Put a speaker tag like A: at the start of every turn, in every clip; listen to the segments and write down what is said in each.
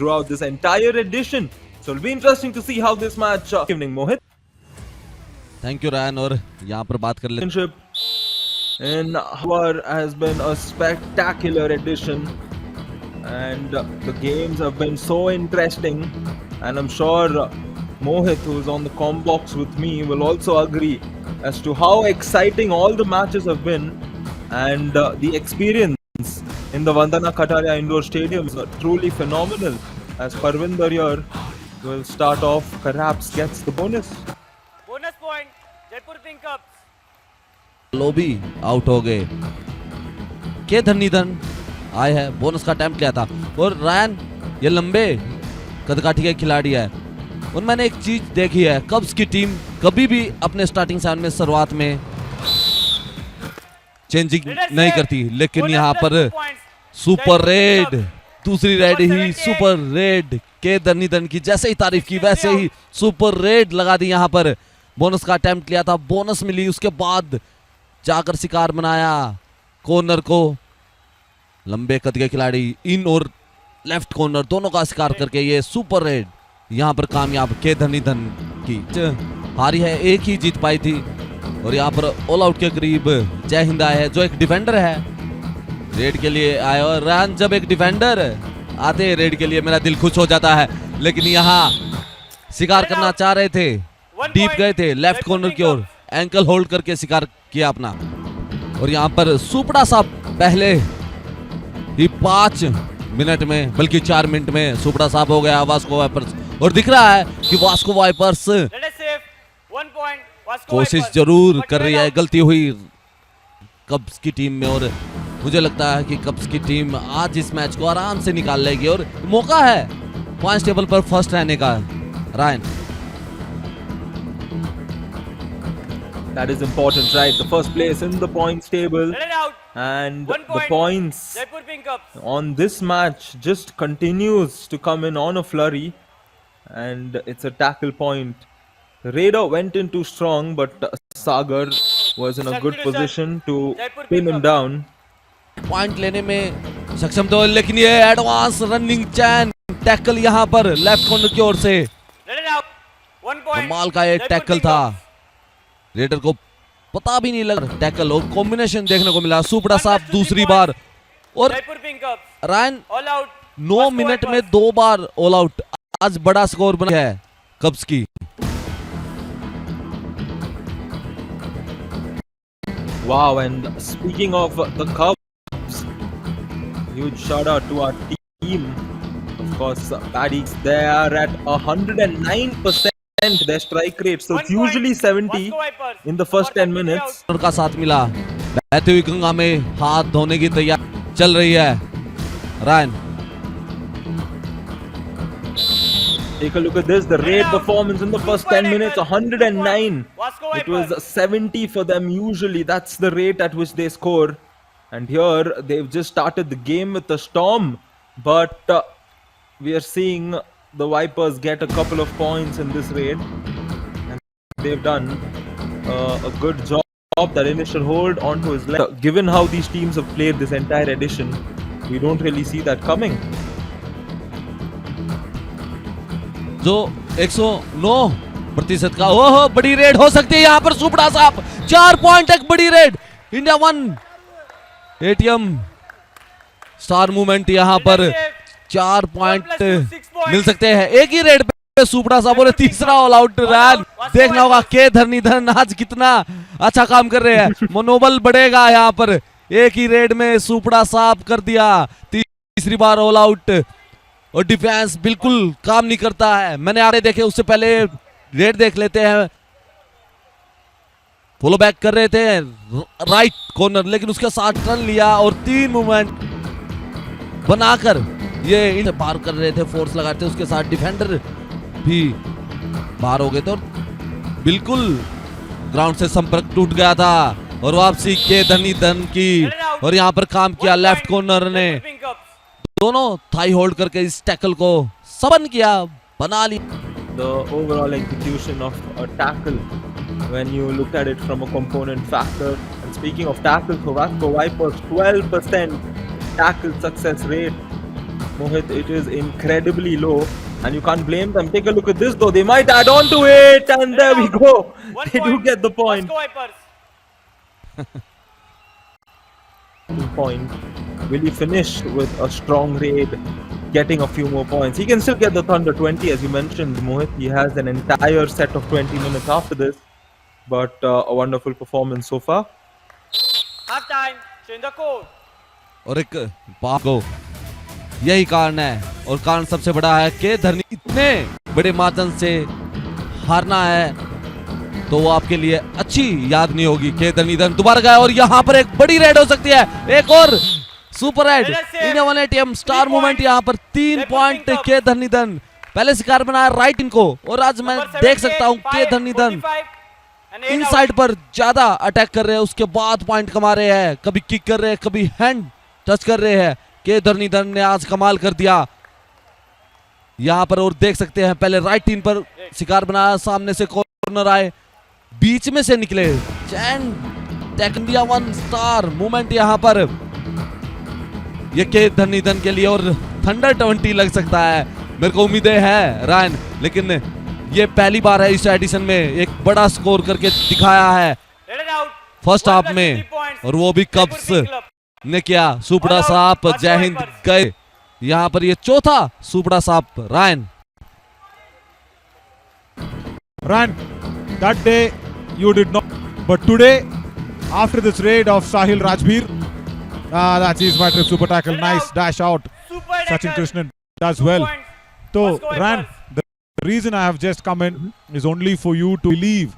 A: throughout this entire edition. So it'll be interesting to see how this match. Evening, Mohit.
B: Thank you Ryan. और यहाँ पर बात कर लेते
A: in Howar has been a spectacular edition, and the games have been so interesting, and I'm sure Mohit, who is on the com box with me, will also agree as to how exciting all the matches have been, and the experience in the Vandana Kataria Indoor Stadium is truly phenomenal, as Parvinder here will start off, perhaps gets the bonus.
C: Bonus point, Jaipur Pink Cups.
B: Lobby out हो गए। के धनीधन आए हैं, bonus का attempt किया था। और Ryan ये लंबे कदकाठी के खिलाड़ी है, और मैंने एक चीज देखी है, कब्स की टीम कभी भी अपने स्टार्टिंग सेवन में शुरुआत में चेंजिंग नहीं करती, लेकिन यहाँ पर सुपर रेड, दूसरी रेड ही सुपर रेड। के धनीधन की जैसे ही तारीफ की वैसे ही सुपर रेड लगा दी। यहाँ पर बोनस का अटेम्प्ट किया था, बोनस मिली, उसके बाद जाकर शिकार बनाया कॉर्नर को। लंबे कद के खिलाड़ी इन और लेफ्ट कॉर्नर दोनों का शिकार करके ये सुपर रेड यहाँ पर कामयाब। के धनीधन की हारी है, एक ही जीत पाई थी, और यहाँ पर ऑल आउट के करीब जय हिंद आए हैं, जो एक डिफेंडर है, रेड के लिए आए। और रन जब एक डिफेंडर आते हैं रेड के लिए, मेरा दिल खुश हो जाता है। लेकिन यहाँ शिकार करना चाह रहे थे, डीप गए थे लेफ्ट कॉर्नर की ओर, एंकल होल्ड करके शिकार किया अपना। और यहाँ पर सुपड़ा साहब पहले ही 5 मिनट में, बल्कि 4 मिनट में सुपड़ा साहब हो गया वास्को वाइपर्स। और दिख रहा है कि वास्को वाइपर्स कोशिश जरूर कर रही है। गलती हुई कब्स की टीम में, और मुझे लगता है कि कब्स की टीम आज इस मैच को आराम से निकाल लेगी, और मौका है पॉइंट्स टेबल पर फर्स्ट रहने का। Ryan,
A: that is important, right? The first place in the points table, and the points on this match just continues to come in on a flurry, and it's a tackle point. Raider went in too strong, but Sagar was in a good position to pin him down.
B: Point लेने में सक्षम तो, लेकिन ये advance running चैन tackle यहाँ पर left corner की ओर से कमाल का एक टैकल था। रेडर को पता भी नहीं लगा टैकल, और कॉम्बिनेशन देखने को मिला। सुपड़ा साहब दूसरी बार, और रायन 9 मिनट में 2 बार ऑल आउट। आज बड़ा स्कोर बना है कब्स की।
A: Wow, and speaking of the Cubs, huge shout out to our team. Of course, Paddy's, they are at 109% their strike rate, so it's usually 70 in the first 10 minutes.
B: का साथ मिला, बहती हुई गंगा में हाथ धोने की तैयारी चल रही है। Ryan,
A: take a look at this, the raid performance in the first 10 minutes, 109. It was 70 for them usually. That's the rate at which they score. And here they've just started the game with a storm, but we are seeing the Vipers get a couple of points in this raid, and they've done a good job. That initial hold onto his left, given how these teams have played this entire edition, we don't really see that coming.
B: जो 109% का, ओहो बड़ी red हो सकती है यहाँ पर। सुपड़ा साहब 4 पॉइंट, एक बड़ी red. India 1 ATM star movement, यहाँ पर 4 पॉइंट मिल सकते हैं एक ही रेड पे। सुपड़ा साहब बोले तीसरा ऑल आउट। रन देखना होगा के धनीधन आज कितना अच्छा काम कर रहे हैं, मनोबल बढ़ेगा यहाँ पर। एक ही रेड में सुपड़ा साहब कर दिया तीसरी बार ऑल आउट, और डिफेंस बिल्कुल काम नहीं करता है। मैंने आगे देखे, उससे पहले रेड देख लेते हैं। फॉलो बैक कर रहे थे राइट कॉर्नर, लेकिन उसके साथ टर्न लिया और 3 मूवमेंट बनाकर ये इन बाहर कर रहे थे, फोर्स लगाते, उसके साथ डिफेंडर भी बाहर हो गए थे, और बिल्कुल ग्राउंड से संपर्क टूट गया था। और वापसी के धनीधन की, और यहाँ पर काम किया लेफ्ट कॉर्नर ने, दोनों थाई होल्ड करके इस टैकल को सबन किया, बना ली।
A: The overall execution of a tackle, when you look at it from a component factor, and speaking of tackles for Vasco Vipers, 12% tackle success rate. Mohit, it is incredibly low, and you can't blame them. Take a look at this, though. They might add on to it, and there we go. They do get the point.
C: Vasco Vipers.
A: Point. Will he finish with a strong raid, getting a few more points? He can still get the Thunder 20, as you mentioned, Mohit. He has an entire set of 20 minutes after this, but a wonderful performance so far.
C: Half time. Change the code.
B: और एक को यही कारण है, और कारण सबसे बड़ा है कि धरनी इतने बड़े मार्जिन से हारना है तो वो आपके लिए अच्छी याद नहीं होगी। के धरनीधन दोबारा गया और यहाँ पर एक बड़ी रेड हो सकती है, एक और सुपर रेड इन 180 स्टार मूवमेंट। यहाँ पर 3 पॉइंट के धरनीधन पहले शिकार बनाया राइट इनको, और आज मैं देख सकता हूँ के धरनीधन इनसाइड पर ज्यादा अटैक कर रहे हैं, उसके बाद पॉइंट कमा रहे हैं, कभी किक कर रहे हैं, कभी हैंड टच कर रहे हैं। के धरनीधन ने आज कमाल कर दिया यहाँ पर, और देख सकते हैं पहले राइट टीम पर शिकार बनाया, सामने से कॉर्नर आए, बीच में से निकले चैन टेक इंडिया 1 स्टार मूवमेंट यहाँ पर ये के धरनीधन के लिए, और थंडर 20 लग सकता है। मेरे को उम्मीदें है रायन, लेकिन ये पहली बार है इस एडिशन में एक बड़ा स्कोर करके दिखाया है फर्स्ट हाफ में, और वो भी कब्स ने किया। सुपड़ा साहब जय हिंद गए, यहाँ पर ये चौथा सुपड़ा साहब। Ryan
D: that day you did not, but today after this raid of Sahil Rajbir, that is my trip, super tackle, nice dash out, Sachin Krishnan does well. So Ran, the reason I have just come in is only for you to believe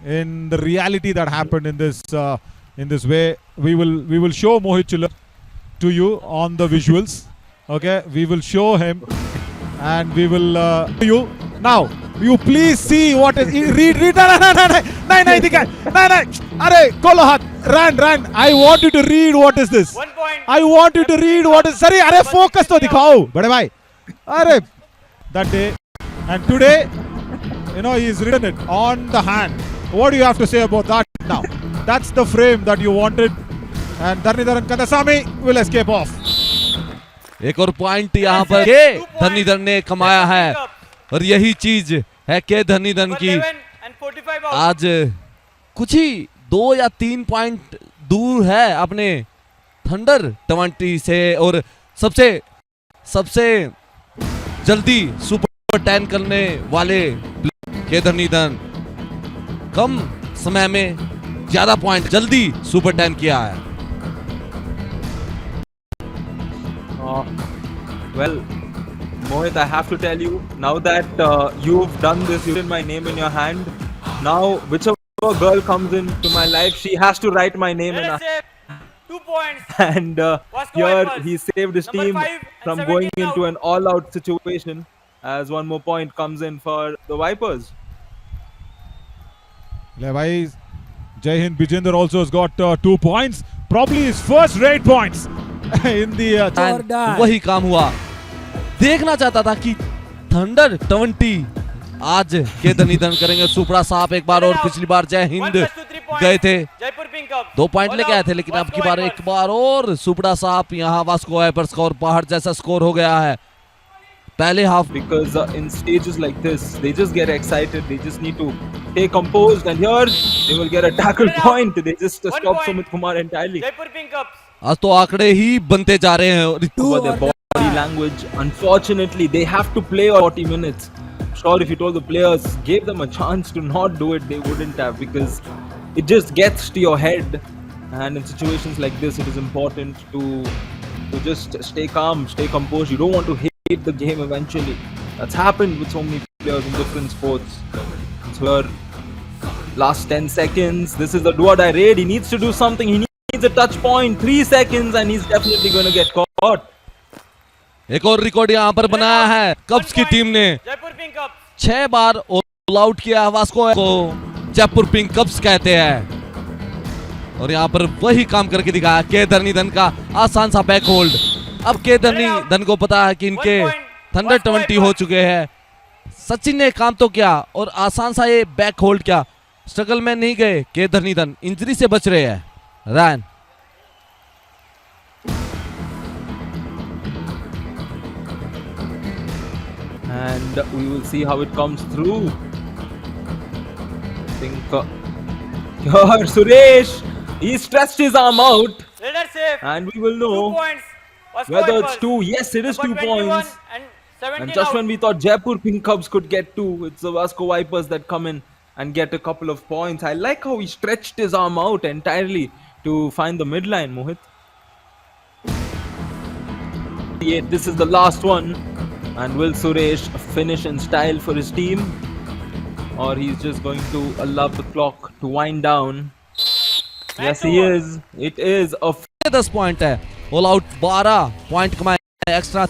D: in the reality that happened in this way. We will show Mohit Chiller to you on the visuals. Okay, we will show him, and we will you now. You please see what is read. No, Arey, kolo hath. Run. I want you to read what is this.
C: 1 point.
D: I want you to read what is. Sorry, arey, focus to dikhao. Bade bhai. Arey, that day and today, he's written it on the hand. What do you have to say about that now? That's the frame that you wanted, and Dharnidharan Kandasamy will escape off.
B: एक और point यहाँ पर के धरनीधन ने कमाया है, और यही चीज है के धरनीधन की। आज कुछ ही 2 या 3 पॉइंट दूर है अपने थंडर 20 से, और सबसे जल्दी सुपर 10 करने वाले के धरनीधन कम समय में ज्यादा पॉइंट जल्दी सुपर 10 किया है।
A: Well, Mohit, I have to tell you, now that you've done this, you've written my name in your hand. Now, whichever girl comes into my life, she has to write my name in her.
C: 2 points.
A: And here he saved his team from going into an all-out situation, as one more point comes in for the Vipers.
D: Levi, Jai Hind Bijender also has got 2 points. Probably his first raid points in the
B: वही काम हुआ। देखना चाहता था कि thunder 20 आज के धरनीधन करेंगे। सुपड़ा साहब एक बार और पिछली बार जय हिंद गए थे, 2 पॉइंट लेके आए थे, लेकिन अब की बार एक बार और सुपड़ा साहब यहाँ वास्को वाइपर्स का और पहाड़ जैसा स्कोर हो गया है पहले half.
A: Because in stages like this, they just get excited. They just need to stay composed, and here they will get a tackle point. They just stop Sumit Kumar entirely.
B: आज तो आंकड़े ही बनते जा रहे हैं।
A: Over their body language, unfortunately, they have to play 40 minutes. Sure, if you told the players, gave them a chance to not do it, they wouldn't have, because it just gets to your head. And in situations like this, it is important to just stay calm, stay composed. You don't want to hate the game eventually. That's happened with so many players in different sports. So here, last 10 seconds. This is the do or die raid. He needs to do something. He needs a touch point. 3 seconds, and he's definitely going to get caught.
B: एक और record यहाँ पर बनाया है कब्स की team ने। 6 बार all out किया Vasco को जयपुर पिंक कब्स कहते हैं, और यहाँ पर वही काम करके दिखाया के धरनीधन का आसान सा बैक होल्ड। अब के धरनीधन को पता है कि इनके थंडर 20 हो चुके हैं। सचिन ने काम तो किया और आसान सा ये बैक होल्ड किया, स्ट्रगल में नहीं गए। के धरनीधन इंजरी से बच रहे हैं। Ryan
A: and we will see how it comes through. I think here Suresh, he stretched his arm out,
C: Raider safe.
A: and we will
C: 2
A: know
C: points. Vasco
A: whether it's
C: Vipers.
A: 2. Yes, it is
C: Number
A: 2
C: 21
A: points.
C: and 17
A: And just
C: out.
A: when we thought Jaipur Pink Cubs could get 2, it's the Vasco Vipers that come in and get a couple of points. I like how he stretched his arm out entirely to find the midline, Mohit. Yeah, this is the last one. And will Suresh finish in style for his team? Or he's just going to allow the clock to wind down? Yes, he is. It is a
B: 10 point है, all out 12 point कमाए, extra